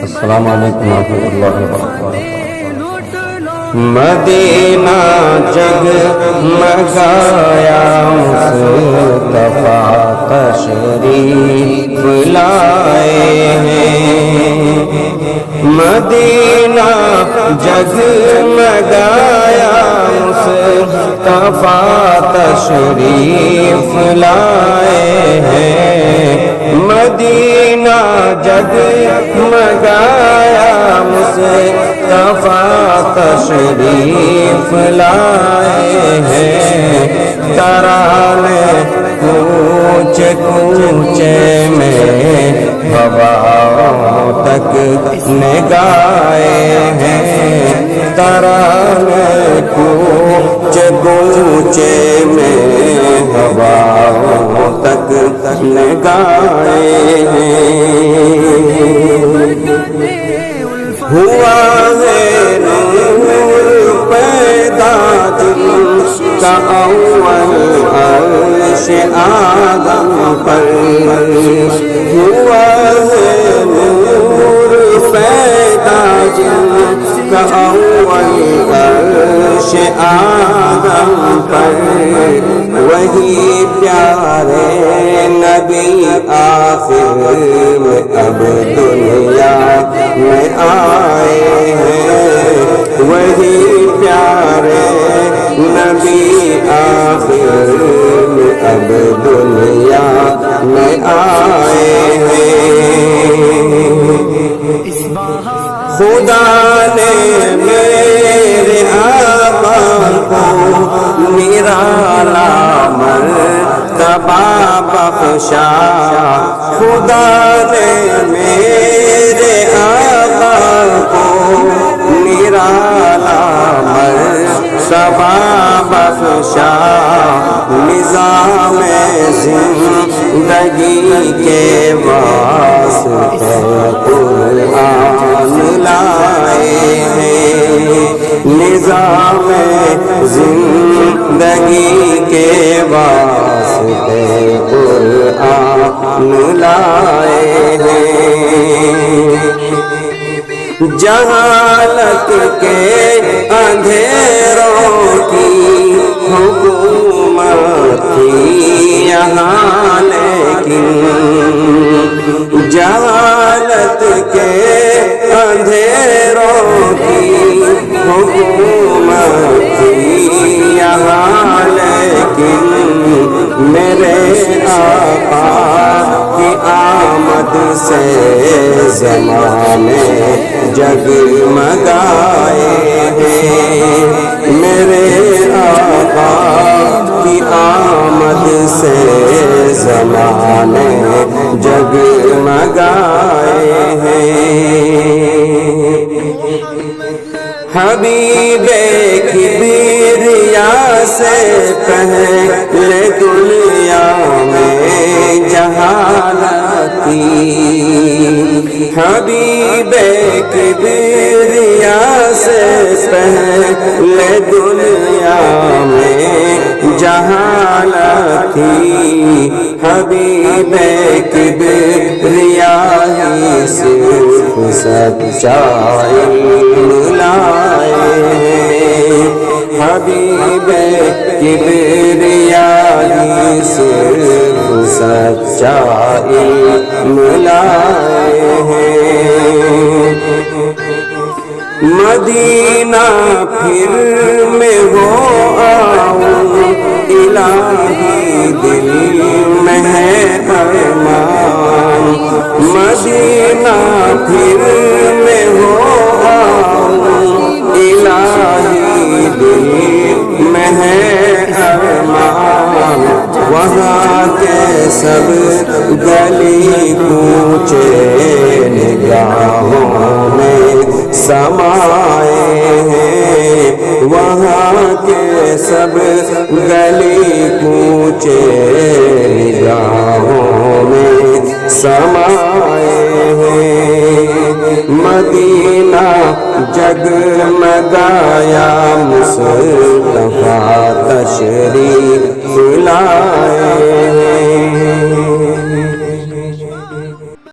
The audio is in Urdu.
السلام علیکم ورحمۃ اللہ وبرکاتہ۔ مدینہ جگمگایا مصطفیٰ تشریف لائے ہیں، مدینہ جگمگایا مصطفیٰ تشریف لائے ہیں، مدینہ جگمگایا مصطفیٰ تشریف لائے ہیں، ترانے کوچے کوچے میں ہواؤں تک نگائے ہیں، ترانے کوچے کوچے میں ہواؤں تک نگائے ہیں، ہوا ہے نور پیدا جن کا اول عرش آدم پر، ہوا ہے نور پیدا جن کا اول عرش آدم پر، وہی پیارے نبی آخر میں اب دنیا میں آئے ہیں، وہی پیارے نبی آخر میں اب دنیا میں آئے ہیں، خدا نے میرے آقا کو نرالا مرتبہ بخشا، خدا نے میرے آقا کو نرالا مرتبہ بخشا، نظام زندگی کے واسطے قرآن لائے ہیں، نظام زندگی کے واسطے قرآن لائے ہیں، جہالت کے اندھیروں کی حکومت تھی یہاں لیکن، جہالت کے اندھیروں کی حکومت تھی یہاں لیکن، میرے آقا کی آمد سے زمانے جگمگائے ہیں، میرے آقا کی آمد سے زمانے جگمگائے ہیں، حبیب کبریا سے پہلے دنیا میں جہالت تھی، حبیب کبریا سے پہلے دنیا میں جہالت تھی، حبیب کبریا ہی صرف سچائی لائے ہیں، حبیب کبریا ہی صرف سچائی لائے ہیں، مدینہ پھر میں ہو آؤں الہی دل میں ہے ارمان، مدینہ پھر میں ہو آؤں الہی دل میں ہے ارمان، وہاں کے سب گلی کوچے نگاہوں میں سمائے ہیں، وہاں کے سب گلی کوچے نگاہوں میں سمائے ہیں، مدینہ جگمگایا مصطفیٰ تشریف لائے ہیں،